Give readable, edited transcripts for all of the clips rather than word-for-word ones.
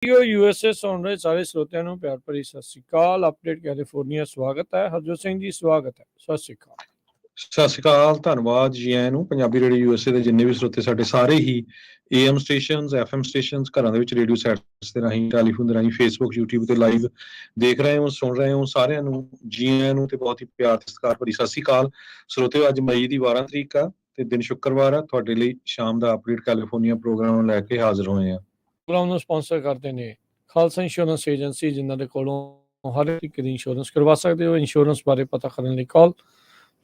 USA सुन रहे ਸਾਰੇ ਸਰੋਤਿਆਂ ਨੂੰ ਪਿਆਰ ਭਰੀ ਸਤਿ ਸ਼੍ਰੀ ਅਕਾਲ। ਅਪਡੇਟ ਕੈਲੀਫੋਰਨੀਆ ਸਵਾਗਤ ਹੈ। ਹਰਜੋਤ ਸਿੰਘ ਜੀ ਸਵਾਗਤ ਹੈ। ਸਤਿ ਸ਼੍ਰੀ ਅਕਾਲ। ਸਤਿ ਸ਼੍ਰੀ ਅਕਾਲ, ਧੰਨਵਾਦ ਜੀ ਆਇਆਂ ਨੂੰ। ਪੰਜਾਬੀ ਰੇਡੀਓ ਯੂਐਸਏ ਦੇ ਜਿੰਨੇ ਵੀ ਸਰੋਤੇ ਸਾਡੇ ਸਾਰੇ ਹੀ AM ਸਟੇਸ਼ਨਸ, FM ਸਟੇਸ਼ਨਸ, ਘਰਾਂ ਦੇ ਵਿੱਚ ਰੇਡੀਓ ਸੈਟਸ ਦੇ ਰਾਹੀਂ, ਟੈਲੀਫੋਨ ਦੇ ਰਾਹੀਂ, ਫੇਸਬੁੱਕ, YouTube ਤੇ ਲਾਈਵ ਦੇਖ ਰਹੇ ਹੋ, ਸੁਣ ਰਹੇ ਹੋ, ਸਾਰਿਆਂ ਨੂੰ ਜੀ ਆਇਆਂ ਨੂੰ ਤੇ ਬਹੁਤ ਹੀ ਪਿਆਰ ਤੇ ਸਤਿਕਾਰ ਭਰੀ ਸਤਿ ਸ਼੍ਰੀ ਅਕਾਲ। ਸਰੋਤਿਓ, ਅੱਜ ਮਈ ਦੀ 12 ਤਰੀਕ ਆ ਤੇ ਦਿਨ ਸ਼ੁੱਕਰਵਾਰ ਆ। ਤੁਹਾਡੇ ਲਈ ਸ਼ਾਮ ਦਾ ਅਪਡੇਟ ਕੈਲੀਫੋਰਨੀਆ ਪ੍ਰੋਗਰਾਮ ਲੈ ਕੇ ਹਾਜ਼ਰ ਹੋਏ ਆ। ਪ੍ਰੋਗਰਾਮ ਨੂੰ ਸਪਾਂਸਰ ਕਰਦੇ ਨੇ ਖਾਲਸਾ ਇੰਸ਼ੋਰੈਂਸ ਏਜੰਸੀ, ਜਿਨ੍ਹਾਂ ਦੇ ਕੋਲੋਂ ਹਰ ਇੱਕ ਦੀ ਇੰਸ਼ੋਰੈਂਸ ਕਰਵਾ ਸਕਦੇ ਹੋ। ਇੰਸ਼ੋਰੈਂਸ ਬਾਰੇ ਪਤਾ ਕਰਨ ਲਈ call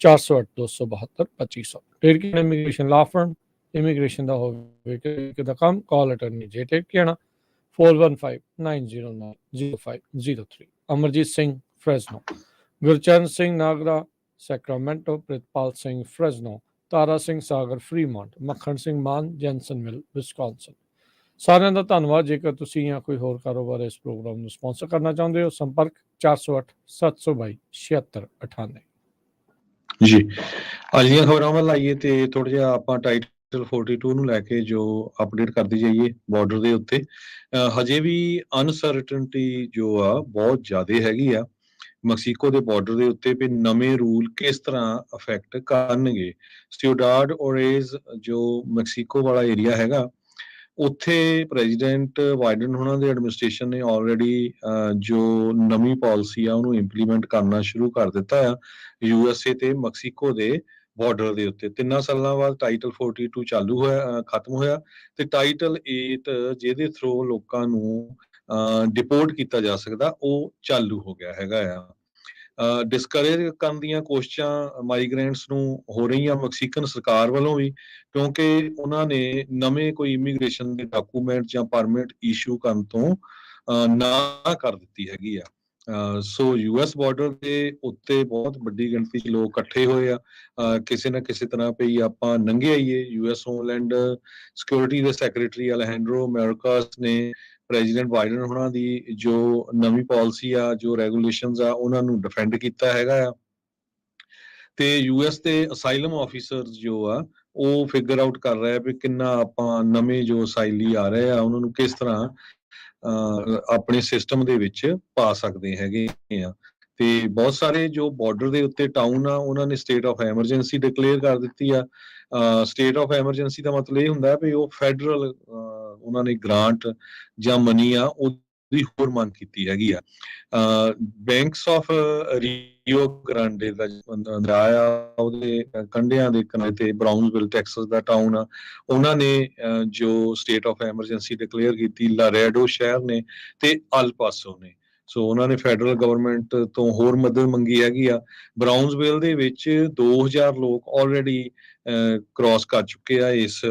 408-272-2500। Terkiana immigration law firm, immigration ਦਾ ਹੋਵੇ ਕਿ ਦਾ ਕੰਮ, call attorney J Terkiana 4159090503। Amarjit Singh Fresno, Gurcharan Singh Nagra Sacramento, Pritpal Singh Fresno, Tara Singh Sagar Fremont, Makhan Singh ਮਾਨ ਜੈਨਸਨਵਿਲ ਵਿਸਕੌਨਸਨ। ਸਾਰਿਆਂ ਦਾ ਧੰਨਵਾਦ। ਜੇਕਰ ਤੁਸੀਂ ਜਾਂ ਕੋਈ ਹੋਰ ਕਾਰੋਬਾਰ ਇਸ ਪ੍ਰੋਗਰਾਮ ਨੂੰ ਸਪਾਂਸਰ ਕਰਨਾ ਚਾਹੁੰਦੇ ਹੋ, ਸੰਪਰਕ 408-722-7698। ਜੀ, ਅੱਜ ਦੀਆਂ ਖਬਰਾਂ ਵੱਲ ਆਈਏ ਤੇ ਥੋੜਾ ਜਿਹਾ ਆਪਾਂ ਟਾਈਟਲ 42 ਨੂੰ ਲੈ ਕੇ ਜੋ ਅਪਡੇਟ ਕਰਦੇ ਜਾਈਏ। ਬਾਰਡਰ ਦੇ ਉੱਤੇ ਹਜੇ ਵੀ ਅਨਸਰਟਨਟੀ ਜੋ ਆ ਬਹੁਤ ਜ਼ਿਆਦਾ ਹੈਗੀ ਆ ਮੈਕਸੀਕੋ ਦੇ ਬਾਰਡਰ ਦੇ ਉੱਤੇ, ਵੀ ਨਵੇਂ ਰੂਲ ਕਿਸ ਤਰ੍ਹਾਂ ਅਫੈਕਟ ਕਰਨਗੇ। ਸਿਊਡਾਡ ਓਰੇਜ਼ ਜੋ ਮੈਕਸੀਕੋ ਵਾਲਾ ਏਰੀਆ ਹੈਗਾ, ਉੱਥੇ ਪ੍ਰੈਜ਼ੀਡੈਂਟ ਬਾਈਡਨ ਉਹਨਾਂ ਦੇ ਐਡਮਿਨਿਸਟ੍ਰੇਸ਼ਨ ਨੇ ਆਲਰੇਡੀ ਜੋ ਨਵੀਂ ਪਾਲਿਸੀ ਆ ਉਹਨੂੰ ਇੰਪਲੀਮੈਂਟ ਕਰਨਾ ਸ਼ੁਰੂ ਕਰ ਦਿੱਤਾ ਆ USA ਤੇ ਮੈਕਸੀਕੋ ਦੇ ਬਾਰਡਰ ਦੇ ਉੱਤੇ। 3 ਸਾਲਾਂ ਬਾਅਦ ਟਾਈਟਲ 42 ਚਾਲੂ ਹੋਇਆ, ਖਤਮ ਹੋਇਆ, ਤੇ ਟਾਈਟਲ 8 ਜਿਹਦੇ ਥਰੂ ਲੋਕਾਂ ਨੂੰ ਡਿਪੋਰਟ ਕੀਤਾ ਜਾ ਸਕਦਾ, ਉਹ ਚਾਲੂ ਹੋ ਗਿਆ ਹੈਗਾ ਆ। ਡਿਸਕਰੇਜ ਕਰਨ ਦੀਆਂ ਕੋਸ਼ਿਸ਼ਾਂ ਮਾਈਗ੍ਰੈਂਟਸ ਨੂੰ ਹੋ ਰਹੀਆਂ ਮੈਕਸੀਕਨ ਸਰਕਾਰ ਵੱਲੋਂ ਵੀ, ਕਿਉਂਕਿ ਉਹਨਾਂ ਨੇ ਨਵੇਂ ਕੋਈ ਇਮੀਗ੍ਰੇਸ਼ਨ ਦੇ ਡਾਕੂਮੈਂਟ ਜਾਂ ਪਰਮਿਟ ਇਸ਼ੂ ਕਰਨ ਤੋਂ ਨਾ ਕਰ ਦਿੱਤੀ ਹੈਗੀ ਆ। ਸੋ US ਬਾਰਡਰ ਦੇ ਉੱਤੇ ਬਹੁਤ ਵੱਡੀ ਗਿਣਤੀ 'ਚ ਲੋਕ ਇਕੱਠੇ ਹੋਏ ਆ। ਕਿਸੇ ਨਾ ਕਿਸੇ ਤਰ੍ਹਾਂ ਪਈ ਆਪਾਂ ਲੰਘੇ ਆਈਏ। US ਹੋਮਲੈਂਡ ਸਿਕਿਉਰਿਟੀ ਦੇ ਸੈਕਟਰੀ ਅਲੈਜੈਂਡਰੋ ਮੈਯੋਰਕਾਸ ਨੇ ਪ੍ਰੈਜ਼ੀਡੈਂਟ ਬਾਈਡਨ ਉਹਨਾਂ ਦੀ ਜੋ ਨਵੀਂ ਪਾਲਿਸੀ ਆ, ਜੋ ਰੈਗੂਲੇਸ਼ਨਸ ਆ, ਉਹਨਾਂ ਨੂੰ ਡਿਫੈਂਡ ਕੀਤਾ ਹੈਗਾ ਆ। ਤੇ US ਦੇ ਅਸਾਈਲਮ ਆਫੀਸਰਸ ਜੋ ਆ ਉਹ ਫਿਗਰ ਆਊਟ ਕਰ ਰਿਹਾ ਵੀ ਕਿੰਨਾ ਆਪਾਂ ਨਵੇਂ ਜੋ ਅਸਾਈਲੀ ਆ ਰਹੇ ਆ ਉਹਨਾਂ ਨੂੰ ਕਿਸ ਤਰ੍ਹਾਂ ਆਪਣੇ ਸਿਸਟਮ ਦੇ ਵਿੱਚ ਪਾ ਸਕਦੇ ਹੈਗੇ ਆ। ਤੇ ਬਹੁਤ ਸਾਰੇ ਜੋ ਬਾਰਡਰ ਦੇ ਉੱਤੇ ਟਾਊਨ ਆ, ਉਹਨਾਂ ਨੇ ਸਟੇਟ ਆਫ ਐਮਰਜੈਂਸੀ ਡਿਕਲੇਅਰ ਕਰ ਦਿੱਤੀ ਆ। ਸਟੇਟ ਆਫ ਐਮਰਜੈਂਸੀ ਦਾ ਮਤਲਬ ਇਹ ਹੁੰਦਾ ਵੀ ਉਹ ਫੈਡਰਲ ਉਹਨਾਂ ਨੇ ਗ੍ਰਾਂਟ ਜਾਂ ਮਨੀ ਆ ਉਹਦੀ ਹੋਰ ਮੰਗ ਕੀਤੀ ਹੈਗੀ ਆ। ਬੈਂਕਸ ਆਫ ਰੀਓ ਗ੍ਰਾਂਡੇ ਦਾ ਦਰਿਆ ਉਹਦੇ ਕੰਢਿਆਂ ਦੇ ਕਿਨਾਰੇ ਤੇ ਬਰਾਊਨਸਵਿਲ ਟੈਕਸਸ ਦਾ ਟਾਊਨ ਆ, ਉਹਨਾਂ ਨੇ ਜੋ ਸਟੇਟ ਆਫ ਐਮਰਜੈਂਸੀ ਡਿਕਲੇਅਰ ਕੀਤੀ। ਲਾਰੈਡੋ ਸ਼ਹਿਰ ਨੇ ਤੇ ਅਲ ਪਾਸੋ ਨੇ। ਸੋ ਉਹਨਾਂ ਨੇ ਫੈਡਰਲ ਗਵਰਨਮੈਂਟ ਤੋਂ ਹੋਰ ਮਦਦ ਮੰਗੀ ਹੈਗੀ ਆ। ਬਰਾਊਨਸਵਿਲ ਦੇ ਵਿੱਚ 2000 ਲੋਕ ਆਲਰੇਡੀ ਕ੍ਰਾਸ ਕਰ ਚੁੱਕੇ ਆ ਇਸ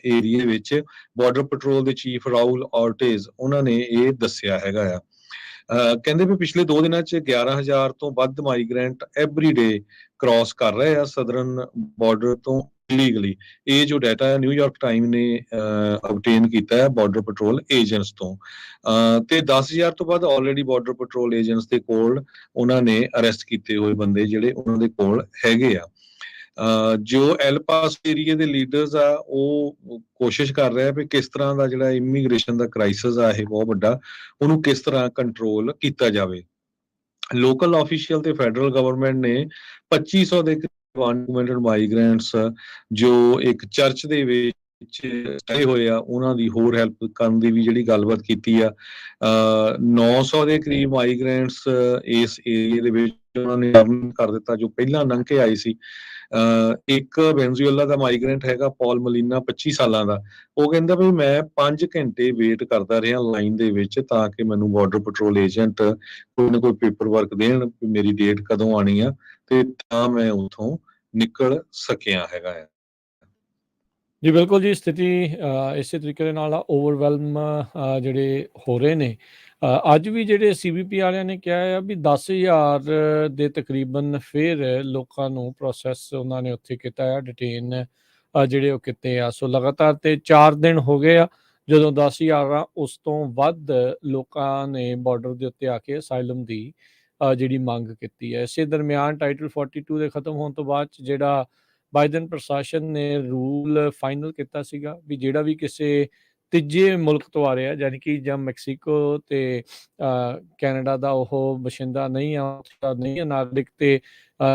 ਏਰੀਏ ਵਿੱਚ। ਬਾਰਡਰ ਪੈਟਰੋਲ ਦੇ ਚੀਫ ਰਾਹੁਲ ਆਰਟੇਜ਼ ਉਹਨਾਂ ਨੇ ਇਹ ਦੱਸਿਆ ਹੈਗਾ ਆ। ਕਹਿੰਦੇ ਵੀ ਪਿਛਲੇ 2 ਦਿਨਾਂ 'ਚ 11,000 ਤੋਂ ਵੱਧ ਮਾਈਗ੍ਰੈਂਟ ਐਵਰੀ ਡੇ ਕ੍ਰਾਸ ਕਰ ਰਹੇ ਆ ਸਦਰਨ ਬਾਰਡਰ ਤੋਂ ਇਲੀਗਲੀ। ਇਹ ਜੋ ਡਾਟਾ ਹੈ ਨਿਊਯਾਰਕ ਟਾਈਮ ਨੇ ਅਬਟੇਨ ਕੀਤਾ ਹੈ ਬਾਰਡਰ ਪੈਟਰੋਲ ਏਜੰਟਸ ਤੋਂ। ਤੇ 10,000 ਤੋਂ ਵੱਧ ਆਲਰੇਡੀ ਬਾਰਡਰ ਪੈਟਰੋਲ ਏਜੰਟਸ ਦੇ ਕੋਲ ਉਹਨਾਂ ਨੇ ਅਰੈਸਟ ਕੀਤੇ ਹੋਏ ਬੰਦੇ ਜਿਹੜੇ ਉਹਨਾਂ ਦੇ ਕੋਲ ਹੈਗੇ ਆ। ਜੋ ਐਲ ਪਾਸ ਏਰੀਏ ਦੇ ਲੀਡਰਸ ਆ ਉਹ ਕੋਸ਼ਿਸ਼ ਕਰ ਰਹੇ ਆ ਵੀ ਕਿਸ ਤਰ੍ਹਾਂ ਦਾ ਜਿਹੜਾ ਇਮੀਗ੍ਰੇਸ਼ਨ ਦਾ ਕ੍ਰਾਈਸਿਸ ਆ ਇਹ ਬਹੁਤ ਵੱਡਾ, ਉਹਨੂੰ ਕਿਸ ਤਰ੍ਹਾਂ ਕੰਟਰੋਲ ਕੀਤਾ ਜਾਵੇ। ਲੋਕਲ ਆਫੀਸ਼ੀਅਲ ਤੇ ਫੈਡਰਲ ਗਵਰਨਮੈਂਟ ਨੇ 2500 ਦੇ ਅਨਡਾਕੂਮੈਂਟਡ ਮਾਈਗ੍ਰੈਂਟਸ ਜੋ ਇੱਕ ਚਰਚ ਦੇ ਵਿੱਚ ਆਏ ਹੋਏ ਆ ਉਹਨਾਂ ਦੀ ਹੋਰ ਹੈਲਪ ਕਰਨ ਦੀ ਵੀ ਜਿਹੜੀ ਗੱਲਬਾਤ ਕੀਤੀ ਆ। 900 ਦੇ ਕਰੀਬ ਮਾਈਗ੍ਰੈਂਟਸ ਇਸ ਏਰੀਏ ਦੇ ਵਿੱਚ ਉਹਨਾਂ ਨੇ ਕਰ ਦਿੱਤਾ ਜੋ ਪਹਿਲਾਂ ਲੰਘ ਕੇ ਆਏ ਸੀ। ਇੱਕ ਵੈਨਜ਼ੂਏਲਾ ਦਾ ਮਾਈਗ੍ਰੈਂਟ ਹੈਗਾ ਪੌਲ ਮਲੀਨਾ, 25 ਸਾਲਾਂ ਦਾ। ਉਹ ਕਹਿੰਦਾ ਵੀ ਮੈਂ 5 ਘੰਟੇ ਵੇਟ ਕਰਦਾ ਰਿਹਾ ਲਾਈਨ ਦੇ ਵਿੱਚ ਤਾਂ ਕਿ ਮੈਨੂੰ ਬਾਰਡਰ ਪੈਟਰੋਲ ਏਜੰਟ ਕੋਈ ਨਾ ਕੋਈ ਪੇਪਰ ਵਰਕ ਦੇਣ ਵੀ ਮੇਰੀ ਡੇਟ ਕਦੋਂ ਆਣੀ ਆ, ਤੇ ਤਾਂ ਮੈਂ ਉੱਥੋਂ ਨਿਕਲ ਸਕਿਆ ਹੈਗਾ ਆ। ਜੀ ਬਿਲਕੁਲ ਜੀ, ਸਥਿਤੀ ਇਸੇ ਤਰੀਕੇ ਦੇ ਨਾਲ ਓਵਰਵੈਲਮ ਜਿਹੜੇ ਹੋ ਰਹੇ ਨੇ। ਅੱਜ ਵੀ ਜਿਹੜੇ CBP ਵਾਲਿਆਂ ਨੇ ਕਿਹਾ ਆ ਵੀ 10,000 ਦੇ ਤਕਰੀਬਨ ਫਿਰ ਲੋਕਾਂ ਨੂੰ ਪ੍ਰੋਸੈਸ ਉਹਨਾਂ ਨੇ ਉੱਥੇ ਕੀਤਾ ਆ, ਡਿਟੇਨ ਜਿਹੜੇ ਉਹ ਕੀਤੇ ਆ। ਸੋ ਲਗਾਤਾਰ ਤੇ 4 ਦਿਨ ਹੋ ਗਏ ਆ ਜਦੋਂ 10,000 ਆ, ਉਸ ਤੋਂ ਵੱਧ ਲੋਕਾਂ ਨੇ ਬਾਰਡਰ ਦੇ ਉੱਤੇ ਆ ਕੇ ਅਸਾਈਲਮ ਦੀ ਜਿਹੜੀ ਮੰਗ ਕੀਤੀ ਹੈ। ਇਸੇ ਦਰਮਿਆਨ ਟਾਈਟਲ 42 ਦੇ ਖਤਮ ਹੋਣ ਤੋਂ ਬਾਅਦ ਜਿਹੜਾ ਬਾਈਡਨ ਪ੍ਰਸ਼ਾਸਨ ਨੇ ਰੂਲ ਫਾਈਨਲ ਕੀਤਾ ਸੀਗਾ ਵੀ ਜਿਹੜਾ ਵੀ ਕਿਸੇ ਤੀਜੇ ਮੁਲਕ ਤੋਂ ਆ ਰਿਹਾ, ਯਾਨੀ ਕਿ ਜਾਂ ਮੈਕਸੀਕੋ ਤੇ ਕੈਨੇਡਾ ਦਾ ਉਹ ਬਸ਼ਿੰਦਾ ਨਹੀਂ ਆ, ਨਹੀਂ ਆ ਨਾਗਰਿਕ, ਤੇ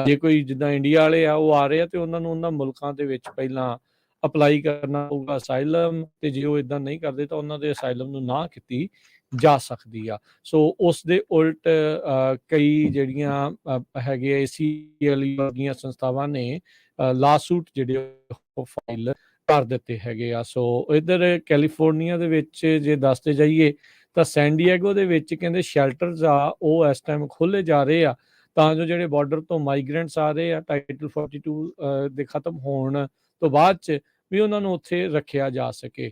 ਜੇ ਕੋਈ ਜਿੱਦਾਂ ਇੰਡੀਆ ਵਾਲੇ ਆ ਉਹ ਆ ਰਹੇ ਆ ਤੇ ਉਹਨਾਂ ਨੂੰ ਉਹਨਾਂ ਮੁਲਕਾਂ ਦੇ ਵਿੱਚ ਪਹਿਲਾਂ ਅਪਲਾਈ ਕਰਨਾ ਪਊਗਾ ਅਸਾਈਲਮ, ਤੇ ਜੇ ਉਹ ਇਦਾਂ ਨਹੀਂ ਕਰਦੇ ਤਾਂ ਉਹਨਾਂ ਦੇ ਅਸਾਈਲਮ ਨੂੰ ਨਾ ਕੀਤੀ ਜਾ ਸਕਦੀ ਆ। ਸੋ ਉਸ ਦੇ ਉਲਟ ਕਈ ਜਿਹੜੀਆਂ ਹੈਗੇ ACLU ਵਰਗੀਆਂ ਸੰਸਥਾਵਾਂ ਨੇ ਲਾਸੂਟ ਜਿਹੜੇ ਉਹ ਫਾਈਲ ਕਰ ਦਿੱਤੇ ਹੈਗੇ ਆ। ਸੋ ਇੱਧਰ ਕੈਲੀਫੋਰਨੀਆ ਦੇ ਵਿੱਚ ਜੇ ਦੱਸਦੇ ਜਾਈਏ ਤਾਂ ਸੈਨ ਡਿਏਗੋ ਦੇ ਵਿੱਚ ਕਹਿੰਦੇ ਸ਼ੈਲਟਰਸ ਆ ਉਹ ਇਸ ਟਾਈਮ ਖੋਲ੍ਹੇ ਜਾ ਰਹੇ ਆ, ਤਾਂ ਜੋ ਜਿਹੜੇ ਬਾਰਡਰ ਤੋਂ ਮਾਈਗ੍ਰੈਂਟਸ ਆ ਰਹੇ ਆ ਟਾਈਟਲ 42 ਦੇ ਖਤਮ ਹੋਣ ਤੋਂ ਬਾਅਦ 'ਚ ਵੀ ਉਹਨਾਂ ਨੂੰ ਉੱਥੇ ਰੱਖਿਆ ਜਾ ਸਕੇ।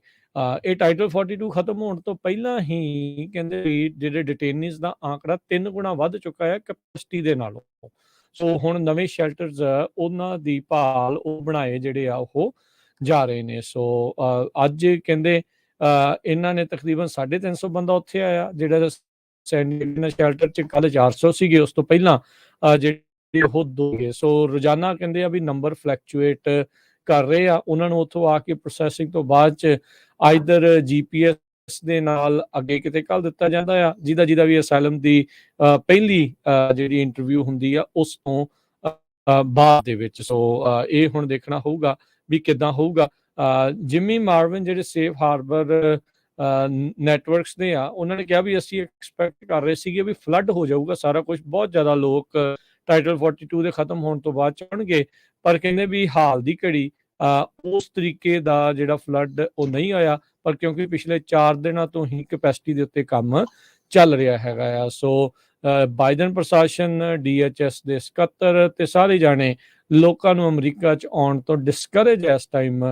ਇਹ ਟਾਈਟਲ 42 ਖਤਮ ਹੋਣ ਤੋਂ ਪਹਿਲਾਂ ਹੀ ਕਹਿੰਦੇ ਵੀ ਜਿਹੜੇ ਡਿਟੇਨੀਜ਼ ਦਾ ਆંકੜਾ 3 ਗੁਣਾ ਵੱਧ ਚੁੱਕਾ ਹੈ ਕੈਪੈਸਿਟੀ ਦੇ ਨਾਲੋਂ। ਸੋ ਹੁਣ ਨਵੇਂ ਸ਼ੈਲਟਰਸ ਉਹਨਾਂ ਦੀ ਭਾਲ ਉਹ ਬਣਾਏ ਜਿਹੜੇ ਆ ਉਹ ਜਾ ਰਹੇ ਨੇ। ਸੋ ਅੱਜ ਕਹਿੰਦੇ ਇਹਨਾਂ ਨੇ ਤਕਰੀਬਨ 350 ਬੰਦਾ ਉੱਥੇ ਆਇਆ, ਜਿਹੜਾ ਸੈਂਡੀਗੋ ਸ਼ੈਲਟਰ 'ਚ ਕੱਲ 400 ਸੀਗੇ, ਉਸ ਤੋਂ ਪਹਿਲਾਂ ਜਿਹੜੇ ਉਹ 2 ਗਏ। ਸੋ ਰੋਜ਼ਾਨਾ ਕਹਿੰਦੇ ਆ ਵੀ ਨੰਬਰ ਫਲੈਕਚੁਏਟ ਕਰ ਰਹੇ ਆ, ਉਹਨਾਂ ਨੂੰ ਉੱਥੋਂ ਆ ਕੇ ਪ੍ਰੋਸੈਸਿੰਗ ਤੋਂ ਬਾਅਦ 'ਚ ਆਈਦਰ GPS ਦੇ ਨਾਲ ਅੱਗੇ ਕਿਤੇ ਘੱਲ ਦਿੱਤਾ ਜਾਂਦਾ ਆ, ਜਿਹਦਾ ਵੀ ਅਸਾਈਲਮ ਦੀ ਪਹਿਲੀ ਜਿਹੜੀ ਇੰਟਰਵਿਊ ਹੁੰਦੀ ਆ ਉਸ ਤੋਂ ਬਾਅਦ ਦੇ ਵਿੱਚ। ਸੋ ਇਹ ਹੁਣ ਦੇਖਣਾ ਹੋਊਗਾ ਵੀ ਕਿੱਦਾਂ ਹੋਊਗਾ। ਜਿਮੀ ਮਾਰਵਿਨ ਜਿਹੜੇ ਸੇਫ ਹਾਰਬਰ ਨੈਟਵਰਕਸ ਦੇ ਆ, ਉਹਨਾਂ ਨੇ ਕਿਹਾ ਵੀ ਅਸੀਂ ਐਕਸਪੈਕਟ ਕਰ ਰਹੇ ਸੀਗੇ ਵੀ ਫਲੱਡ ਹੋ ਜਾਊਗਾ ਸਾਰਾ ਕੁਝ, ਬਹੁਤ ਜ਼ਿਆਦਾ ਲੋਕ ਟਾਈਟਲ 42 ਦੇ ਖਤਮ ਹੋਣ ਤੋਂ ਬਾਅਦ ਚੜਨਗੇ, ਪਰ ਕਹਿੰਦੇ ਵੀ ਹਾਲ ਦੀ ਘੜੀ ਉਸ ਤਰੀਕੇ ਦਾ ਜਿਹੜਾ ਫਲੱਡ ਉਹ ਨਹੀਂ ਆਇਆ, ਪਰ ਕਿਉਂਕਿ ਪਿਛਲੇ 4 ਦਿਨਾਂ ਤੋਂ ਹੀ ਕੈਪੈਸਿਟੀ ਦੇ ਉੱਤੇ ਕੰਮ ਚੱਲ ਰਿਹਾ ਹੈਗਾ ਆ। ਸੋ ਬਾਈਡਨ ਪ੍ਰਸ਼ਾਸਨ, DHS ਦੇ ਸਕੱਤਰ ਤੇ ਸਾਰੇ ਜਾਣੇ ਲੋਕਾਂ ਨੂੰ ਅਮਰੀਕਾ 'ਚ ਆਉਣ ਤੋਂ ਡਿਸਕਰੇਜ ਇਸ ਟਾਈਮ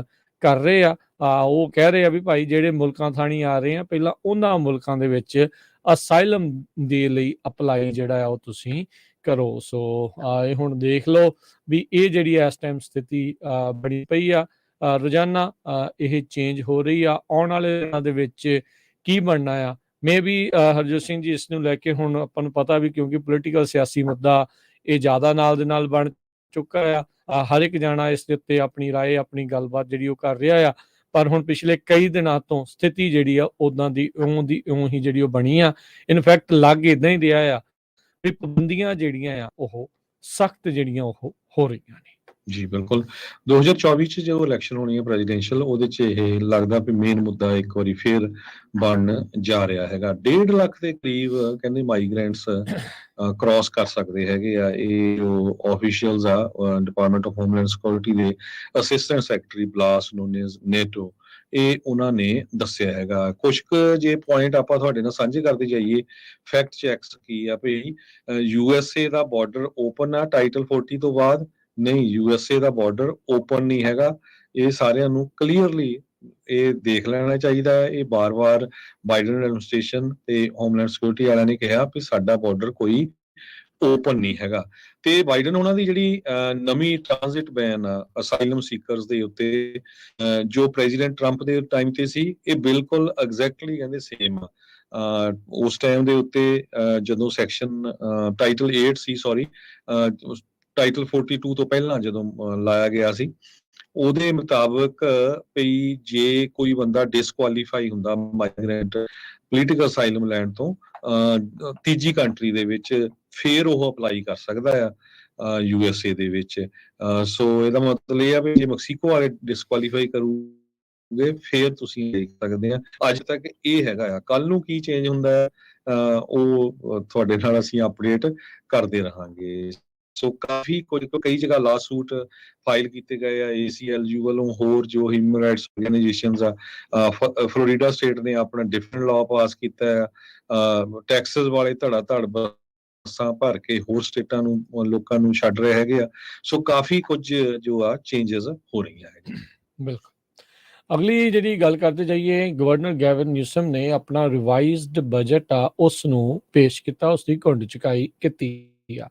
ਕਰ ਰਹੇ ਆ। ਉਹ ਕਹਿ ਰਹੇ ਆ ਵੀ ਭਾਈ ਜਿਹੜੇ ਮੁਲਕਾਂ ਥਾਣੀ ਆ ਰਹੇ ਆ ਪਹਿਲਾਂ ਉਹਨਾਂ ਮੁਲਕਾਂ ਦੇ ਵਿੱਚ ਅਸਾਈਲਮ ਦੇ ਲਈ ਅਪਲਾਈ ਜਿਹੜਾ ਆ ਉਹ ਤੁਸੀਂ ਕਰੋ। ਸੋ ਇਹ ਹੁਣ ਦੇਖ ਲਓ ਵੀ ਇਹ ਜਿਹੜੀ ਇਸ ਟਾਈਮ ਸਥਿਤੀ ਬਣੀ ਪਈ ਆ, ਰੋਜ਼ਾਨਾ ਇਹ ਚੇਂਜ ਹੋ ਰਹੀ ਆ। ਆਉਣ ਵਾਲੇ ਦਿਨਾਂ ਦੇ ਵਿੱਚ ਕੀ ਬਣਨਾ ਆ, ਮੇ ਵੀ ਹਰਜੋਤ ਸਿੰਘ ਜੀ ਇਸ ਨੂੰ ਲੈ ਕੇ ਹੁਣ ਆਪਾਂ ਨੂੰ ਪਤਾ ਵੀ ਕਿਉਂਕਿ ਪੋਲੀਟੀਕਲ ਸਿਆਸੀ ਮੁੱਦਾ ਇਹ ਜ਼ਿਆਦਾ ਨਾਲ ਦੇ ਨਾਲ ਬਣ ਚੁੱਕਾ ਆ, ਹਰ ਇੱਕ ਜਾਣਾ ਇਸ ਦੇ ਉੱਤੇ ਆਪਣੀ ਰਾਏ ਆਪਣੀ ਗੱਲਬਾਤ ਜਿਹੜੀ ਉਹ ਕਰ ਰਿਹਾ ਆ, ਪਰ ਹੁਣ ਪਿਛਲੇ ਕਈ ਦਿਨਾਂ ਤੋਂ ਸਥਿਤੀ ਜਿਹੜੀ ਆ ਉਦਾਂ ਦੀ ਇਉਂ ਹੀ ਜਿਹੜੀ ਉਹ ਬਣੀ ਆ। ਇਨਫੈਕਟ ਲੱਗ ਇਦਾਂ ਹੀ ਰਿਹਾ ਆ ਵੀ ਪਾਬੰਦੀਆਂ ਜਿਹੜੀਆਂ ਆ ਉਹ ਸਖਤ ਜਿਹੜੀਆਂ ਉਹ ਹੋ ਰਹੀਆਂ ਨੇ। ਜੀ ਬਿਲਕੁਲ, 2024 ਚ ਜੋ ਇਲੈਕਸ਼ਨ ਹੋਣੀ ਹੈ ਪ੍ਰੈਜ਼ੀਡੈਂਸ਼ੀਅਲ, ਉਹਦੇ ਚ ਇਹ ਲੱਗਦਾ ਵੀ ਮੇਨ ਮੁੱਦਾ ਇੱਕ ਵਾਰੀ ਫੇਰ ਬਣ ਜਾ ਰਿਹਾ ਹੈਗਾ। 1.5 ਲੱਖ ਦੇ ਕਰੀਬ ਕਹਿੰਦੇ ਮਾਈਗ੍ਰੈਂਟਸ ਕ੍ਰਾਸ ਕਰ ਸਕਦੇ ਹੈਗੇ ਆ। ਇਹ ਜੋ ਆਫੀਸ਼ੀਅਲਸ ਆ ਡਿਪਾਰਟਮੈਂਟ ਆਫ ਹੋਮਲੈਂਡ ਸਿਕਿਉਰਿਟੀ ਦੇ ਅਸਿਸਟੈਂਟ ਸੈਕਟਰੀ ਬਲਾਸ ਨੂਨੇਜ਼ ਨੇਟੋ, ਇਹ ਉਹਨਾਂ ਨੇ ਦੱਸਿਆ ਹੈਗਾ। ਕੁਝ ਕੁ ਜੇ ਪੁਆਇੰਟ ਆਪਾਂ ਤੁਹਾਡੇ ਨਾਲ ਸਾਂਝੇ ਕਰਦੇ ਜਾਈਏ, ਫੈਕਟ ਚੈਕਸ ਕੀ ਆ ਵੀ USA ਦਾ ਬਾਰਡਰ ਓਪਨ ਆ ਟਾਈਟਲ 40 ਤੋਂ ਬਾਅਦ? ਨਹੀਂ, USA ਦਾ ਬਾਰਡਰ ਓਪਨ ਨਹੀਂ ਹੈਗਾ। ਇਹ ਸਾਰਿਆਂ ਨੂੰ ਕਲੀਅਰਲੀ ਇਹ ਦੇਖ ਲੈਣਾ ਚਾਹੀਦਾ ਹੈ। ਇਹ ਬਾਰ-ਬਾਰ ਬਾਈਡਨ ਐਡਮਿਨਿਸਟ੍ਰੇਸ਼ਨ ਤੇ ਹੋਮਲੈਂਡ ਸਿਕਿਉਰਿਟੀ ਵਾਲਿਆਂ ਨੇ ਕਿਹਾ ਵੀ ਸਾਡਾ ਬਾਰਡਰ ਕੋਈ ਓਪਨ ਨਹੀਂ ਹੈਗਾ। ਤੇ ਬਾਈਡਨ ਉਹਨਾਂ ਦੀ ਜਿਹੜੀ ਨਵੀਂ ਟ੍ਰਾਂਜ਼ਿਟ ਬੈਨ ਆ ਅਸਾਈਲਮ ਸੀਕਰਸ ਦੇ ਉੱਤੇ, ਜੋ ਪ੍ਰੈਜ਼ੀਡੈਂਟ ਟਰੰਪ ਦੇ ਟਾਈਮ ਤੇ ਸੀ, ਇਹ ਬਿਲਕੁਲ ਐਗਜ਼ੈਕਟਲੀ ਕਹਿੰਦੇ ਸੇਮ ਆ। ਉਸ ਟਾਈਮ ਦੇ ਉੱਤੇ ਜਦੋਂ ਸੈਕਸ਼ਨ ਟਾਈਟਲ 8 ਸੀ, ਸੌਰੀ ਟਾਈਟਲ 42 ਤੋਂ ਪਹਿਲਾਂ ਜਦੋਂ ਲਾਇਆ ਗਿਆ ਸੀ, ਉਹਦੇ ਮੁਤਾਬਕ ਵੀ ਜੇ ਕੋਈ ਬੰਦਾ ਡਿਸਕੁਆਲੀਫਾਈ ਹੁੰਦਾ ਮਾਈਗ੍ਰੈਂਟ ਪੋਲੀਟੀਕਲ ਅਸਾਈਲਮ ਲੈਣ ਤੋਂ ਤੀਜੀ ਕੰਟਰੀ ਦੇ ਵਿੱਚ, ਫੇਰ ਉਹ ਅਪਲਾਈ ਕਰ ਸਕਦਾ ਆ USA ਦੇ ਵਿੱਚ। ਸੋ ਇਹਦਾ ਮਤਲਬ ਇਹ ਆ ਵੀ ਜੇ ਮੈਕਸੀਕੋ ਵਾਲੇ ਡਿਸਕੁਆਲੀਫਾਈ ਕਰੂਗੇ ਫੇਰ ਤੁਸੀਂ ਦੇਖ ਸਕਦੇ ਆ। ਅੱਜ ਤੱਕ ਇਹ ਹੈਗਾ ਆ, ਕੱਲ ਨੂੰ ਕੀ ਚੇਂਜ ਹੁੰਦਾ ਹੈ ਉਹ ਤੁਹਾਡੇ ਨਾਲ ਅਸੀਂ ਅਪਡੇਟ ਕਰਦੇ ਰਹਾਂਗੇ। ਸੋ ਕਾਫੀ ਕਈ ਜਗ੍ਹਾ ਲਾ ਸੂਟ ਫਾਈਲ ਕੀਤੇ ਗਏ ਆ ACLU ਵੱਲੋਂ, ਹੋਰ ਜੋ ਹਿਊਮਨ ਰਾਈਟਸ ਆਰਗੇਨਾਈਜੇਸ਼ਨਸ ਆ। ਫਲੋਰੀਡਾ ਸਟੇਟ ਨੇ ਆਪਣਾ ਡਿਫਰੈਂਟ ਲਾਅ ਪਾਸ ਕੀਤਾ ਆ। ਟੈਕਸਸ ਵਾਲੇ ਧੜਾ ਧੜ ਬੱਸਾਂ ਭਰ ਕੇ ਹੋਰ ਸਟੇਟਾਂ ਨੂੰ ਲੋਕਾਂ ਨੂੰ ਛੱਡ ਰਹੇ ਹੈਗੇ ਆ। ਸੋ ਕਾਫੀ ਕੁਝ ਜੋ ਆ ਚੇਂਜਸ ਹੋ ਰਹੀਆਂ ਹੈਗੀਆਂ। ਬਿਲਕੁਲ। ਅਗਲੀ ਜਿਹੜੀ ਗੱਲ ਕਰਦੇ ਜਾਈਏ, ਗਵਰਨਰ ਗੈਵਨ ਨਿਊਸਮ ਨੇ ਆਪਣਾ ਰਿਵਾਈਜ਼ਡ ਬਜਟ ਆ ਉਸ ਨੂੰ ਪੇਸ਼ ਕੀਤਾ, ਉਸ ਦੀ ਘੁੰਡ ਚੁਕਾਈ ਕੀਤੀ ਆ।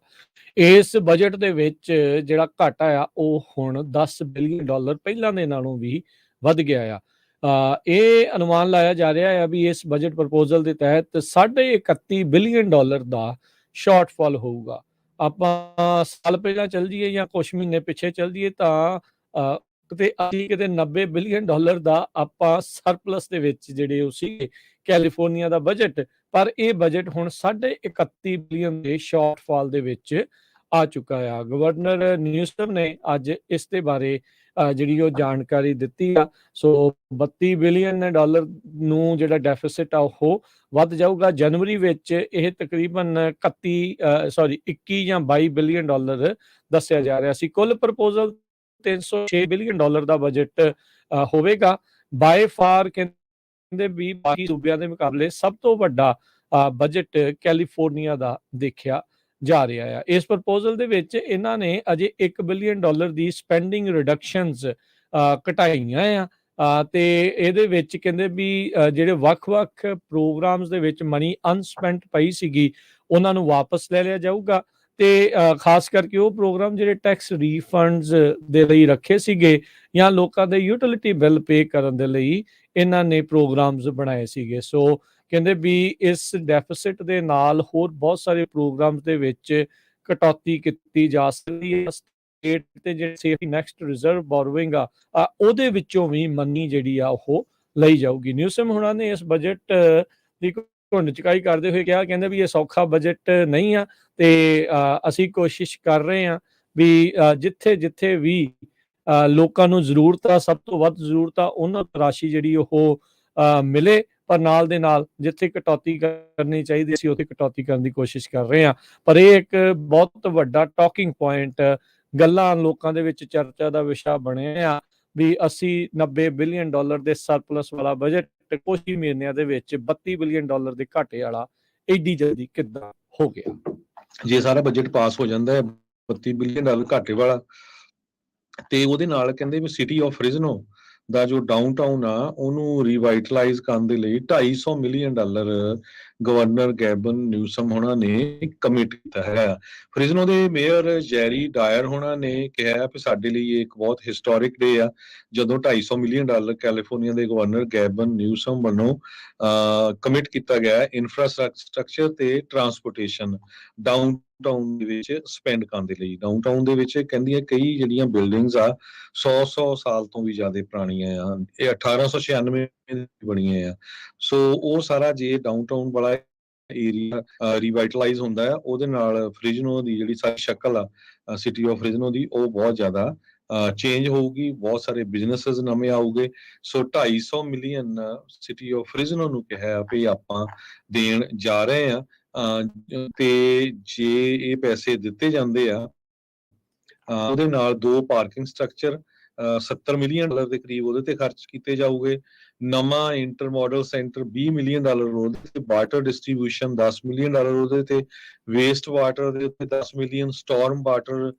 ਇਸ ਬਜਟ ਦੇ ਵਿੱਚ ਜਿਹੜਾ ਘਾਟਾ ਆ ਉਹ ਹੁਣ $10 ਬਿਲੀਅਨ ਪਹਿਲਾਂ ਦੇ ਨਾਲੋਂ ਵੀ ਵੱਧ ਗਿਆ ਆ। ਇਹ ਅਨੁਮਾਨ ਲਾਇਆ ਜਾ ਰਿਹਾ ਆ ਵੀ ਇਸ ਬਜਟ ਪ੍ਰਪੋਜ਼ਲ ਦੇ ਤਹਿਤ $31 ਬਿਲੀਅਨ ਦਾ ਸ਼ਾਰਟਫਾਲ ਹੋਊਗਾ। ਆਪਾਂ ਸਾਲ ਪਹਿਲਾਂ ਚੱਲ ਜਾਈਏ ਜਾਂ ਕੁਝ ਮਹੀਨੇ ਪਿੱਛੇ ਚੱਲ ਜਾਈਏ ਤਾਂ ਤੇ ਅਸੀਂ ਕਿਤੇ $90 ਬਿਲੀਅਨ ਦਾ ਆਪਾਂ ਸਰਪਲਸ ਦੇ ਵਿੱਚ ਜਿਹੜੇ ਉਹ ਸੀਗੇ ਕੈਲੀਫੋਰਨੀਆ ਦਾ ਬਜਟ, ਪਰ ਇਹ ਬਜਟ ਹੁਣ 31.5 ਬਿਲੀਅਨ ਦੇ ਸ਼ਾਰਟਫਾਲ ਦੇ ਵਿੱਚ ਆ ਚੁੱਕਾ ਆ। ਗਵਰਨਰ ਨਿਊਸਮ ਨੇ ਅੱਜ ਇਸ ਦੇ ਬਾਰੇ ਜਿਹੜੀ ਉਹ ਜਾਣਕਾਰੀ ਦਿੱਤੀ ਆ। ਸੋ $32 ਬਿਲੀਅਨ ਨੂੰ ਜਿਹੜਾ ਡੈਫਿਸਿਟ ਆ ਉਹ ਵੱਧ ਜਾਊਗਾ। ਜਨਵਰੀ ਵਿੱਚ ਇਹ ਤਕਰੀਬਨ 21 ਜਾਂ $22 ਬਿਲੀਅਨ ਦੱਸਿਆ ਜਾ ਰਿਹਾ ਸੀ। ਕੁੱਲ ਪ੍ਰਪੋਜ਼ਲ $306 ਬਿਲੀਅਨ ਦਾ ਬਜਟ ਹੋਵੇਗਾ। ਬਾਏ ਫਾਰ ਕਹਿੰਦੇ ਵੀ ਬਾਕੀ ਸੂਬਿਆਂ ਦੇ ਮੁਕਾਬਲੇ ਸਭ ਤੋਂ ਵੱਡਾ ਬਜਟ ਕੈਲੀਫੋਰਨੀਆ ਦਾ ਦੇਖਿਆ ਜਾ ਰਿਹਾ ਆ। ਇਸ ਪ੍ਰਪੋਜ਼ਲ ਦੇ ਵਿੱਚ ਇਹਨਾਂ ਨੇ ਅਜੇ $1 ਬਿਲੀਅਨ ਦੀ ਸਪੈਂਡਿੰਗ ਰਿਡਕਸ਼ਨਸ ਘਟਾਈਆਂ ਆ ਤੇ ਇਹਦੇ ਵਿੱਚ ਕਹਿੰਦੇ ਵੀ ਜਿਹੜੇ ਵੱਖ-ਵੱਖ ਪ੍ਰੋਗਰਾਮਸ ਦੇ ਵਿੱਚ ਮਨੀ ਅਨਸਪੈਂਟ ਪਈ ਸੀਗੀ ਉਹਨਾਂ ਨੂੰ ਵਾਪਸ ਲੈ ਲਿਆ ਜਾਊਗਾ ਤੇ ਖਾਸ ਕਰਕੇ ਉਹ ਪ੍ਰੋਗਰਾਮ ਜਿਹੜੇ ਟੈਕਸ ਰੀਫੰਡਸ ਦੇ ਲਈ ਰੱਖੇ ਸੀਗੇ ਜਾਂ ਲੋਕਾਂ ਦੇ ਯੂਟਿਲਿਟੀ ਬਿੱਲ ਪੇ ਕਰਨ ਦੇ ਲਈ ਇਹਨਾਂ ਨੇ ਪ੍ਰੋਗਰਾਮਸ ਬਣਾਏ ਸੀਗੇ। ਸੋ ਕਹਿੰਦੇ ਵੀ ਇਸ ਡੈਫਿਸਿਟ ਦੇ ਨਾਲ ਹੋਰ ਬਹੁਤ ਸਾਰੇ ਪ੍ਰੋਗਰਾਮ ਦੇ ਵਿੱਚ ਕਟੌਤੀ ਕੀਤੀ ਜਾ ਸਕਦੀ ਹੈ। ਸਟੇਟ ਤੇ ਜਿਹੜੇ ਸੇਫਟੀ ਨੈਕਸਟ ਰਿਜ਼ਰਵ ਬੋਰੋਇੰਗ ਆ ਉਹਦੇ ਵਿੱਚੋਂ ਵੀ ਮਨੀ ਜਿਹੜੀ ਆ ਉਹ ਲਈ ਜਾਊਗੀ। ਨਿਊਸਮ ਹੁਣਾਂ ਨੇ ਇਸ ਬਜਟ ਦੀ ਧੁੰਦ ਚੁਕਾਈ ਕਰਦੇ ਹੋਏ ਕਿਹਾ, ਕਹਿੰਦੇ ਵੀ ਇਹ ਸੌਖਾ ਬਜਟ ਨਹੀਂ ਆ ਤੇ ਅਸੀਂ ਕੋਸ਼ਿਸ਼ ਕਰ ਰਹੇ ਹਾਂ ਵੀ ਜਿੱਥੇ ਜਿੱਥੇ ਵੀ ਲੋਕਾਂ ਨੂੰ ਜ਼ਰੂਰਤ ਆ, ਸਭ ਤੋਂ ਵੱਧ ਜ਼ਰੂਰਤ ਆ, ਉਹਨਾਂ ਰਾਸ਼ੀ ਜਿਹੜੀ ਉਹ ਮਿਲੇ, ਪਰ ਨਾਲ ਦੇ ਨਾਲ ਜਿੱਥੇ ਕਟੌਤੀ ਕਰਨੀ ਚਾਹੀਦੀ ਸੀ ਉੱਥੇ ਕਟੌਤੀ ਕਰਨ ਦੀ ਕੋਸ਼ਿਸ਼ ਕਰ ਰਹੇ ਹਾਂ। ਪਰ ਇਹ ਇੱਕ ਬਹੁਤ ਵੱਡਾ ਟਾਕਿੰਗ ਪੁਆਇੰਟ, ਗੱਲਾਂ ਲੋਕਾਂ ਦੇ ਵਿੱਚ ਚਰਚਾ ਦਾ ਵਿਸ਼ਾ ਬਣਿਆ ਵੀ ਅਸੀਂ $90 ਬਿਲੀਅਨ ਦੇ ਸਰਪਲਸ ਵਾਲਾ ਬਜਟ ਕੁਝ ਹੀ ਮਹੀਨਿਆਂ ਦੇ ਵਿੱਚ $32 ਬਿਲੀਅਨ ਦੇ ਘਾਟੇ ਵਾਲਾ ਏਡੀ ਜਲਦੀ ਕਿੱਦਾਂ ਹੋ ਗਿਆ। ਜੇ ਸਾਰਾ ਬਜਟ ਪਾਸ ਹੋ ਜਾਂਦਾ ਹੈ $32 ਬਿਲੀਅਨ ਘਾਟੇ ਵਾਲਾ, ਤੇ ਉਹਦੇ ਨਾਲ ਕਹਿੰਦੇ ਵੀ ਸਿਟੀ ਆਫ ਫ੍ਰਿਜ਼ਨੋ ਦਾ ਜੋ ਡਾਊਨਟਾਊਨ ਆ ਉਹਨੂੰ ਰੀਵਾਈਟਲਾਈਜ਼ ਕਰਨ ਦੇ ਲਈ $250 ਮਿਲੀਅਨ ਗਵਰਨਰ ਗੈਬਨ ਨਿਊਸਮ ਹੋਣਾ ਨੇ ਕਮਿਟ ਕੀਤਾ ਹੈ। ਫ੍ਰਿਜ਼ਨੋ ਦੇ ਮੇਅਰ ਜੈਰੀ ਡਾਇਰ ਹੋਣਾ ਨੇ ਕਿਹਾ ਕਿ ਸਾਡੇ ਲਈ ਇਹ ਇੱਕ ਬਹੁਤ ਹਿਸਟੋਰਿਕ ਡੇ ਆ ਜਦੋਂ $250 ਮਿਲੀਅਨ ਕੈਲੀਫੋਰਨੀਆ ਦੇ ਗਵਰਨਰ ਗੈਬਨ ਨਿਊਸਮ ਵੱਲੋਂ ਕਮਿਟ ਕੀਤਾ ਗਿਆ ਇਨਫਰਾਸਟ੍ਰਕਚਰ ਤੇ ਟਰਾਂਸਪੋਰਟੇਸ਼ਨ ਡਾਊਨਟਾਊਨ ਦੇ ਵਿੱਚ ਸਪੈਂਡ ਕਰਨ ਦੇ ਲਈ। ਡਾਊਨਟਾਊਨ ਦੇ ਵਿੱਚ ਕਹਿੰਦੀਆਂ ਕਈ ਜਿਹੜੀਆਂ ਬਿਲਡਿੰਗਸ ਆ 100 ਸਾਲ ਤੋਂ ਵੀ ਜ਼ਿਆਦਾ ਪੁਰਾਣੀਆਂ ਆ। ਇਹ 1896 ਬਣੀਆਂ ਆ। ਸੋ ਉਹ ਸਾਰਾ ਜੇ ਡਾਊਨਟਾਊਨ ਵਾਲਾ ਏਰੀਆ ਰੀਵਾਈਟਲਾਈਜ਼ ਹੁੰਦਾ ਆ, ਉਹਦੇ ਨਾਲ ਫ੍ਰਿਜ਼ਨੋ ਦੀ ਜਿਹੜੀ ਸਾਰੀ ਸ਼ਕਲ ਆ ਸਿਟੀ ਆਫ ਫ੍ਰਿਜ਼ਨੋ ਦੀ ਉਹ ਬਹੁਤ ਜ਼ਿਆਦਾ ਚੇਂਜ ਹੋਊਗੀ, ਬਹੁਤ ਸਾਰੇ ਬਿਜ਼ਨੈਸਸ ਨਵੇਂ ਆਉਗੇ। ਸੋ $250 ਮਿਲੀਅਨ ਸਿਟੀ ਆਫ ਫ੍ਰਿਜ਼ਨੋ ਨੂੰ ਕਿਹਾ ਵੀ ਆਪਾਂ ਦੇਣ ਜਾ ਰਹੇ ਆ ਤੇ ਜੇ ਇਹ ਪੈਸੇ ਦਿੱਤੇ ਜਾਂਦੇ ਆ ਉਹਦੇ ਨਾਲ 2 ਪਾਰਕਿੰਗ ਸਟਰਕਚਰ $70 ਮਿਲੀਅਨ ਦੇ ਕਰੀਬ ਉਹਦੇ ਤੇ ਖਰਚ ਕੀਤੇ ਜਾਊਗੇ। ਨਵਾਂ ਇੰਟਰਮੋਡਲ ਸੈਂਟਰ $20 ਮਿਲੀਅਨ ਉਹਦੇ ਤੇ, ਵਾਟਰ ਡਿਸਟ੍ਰੀਬਿਊਸ਼ਨ $10 ਮਿਲੀਅਨ ਉਹਦੇ ਤੇ, ਵੇਸਟ ਵਾਟਰ ਦੇ ਉੱਤੇ $10 ਮਿਲੀਅਨ, ਸਟਾਰਮ ਵਾਟਰ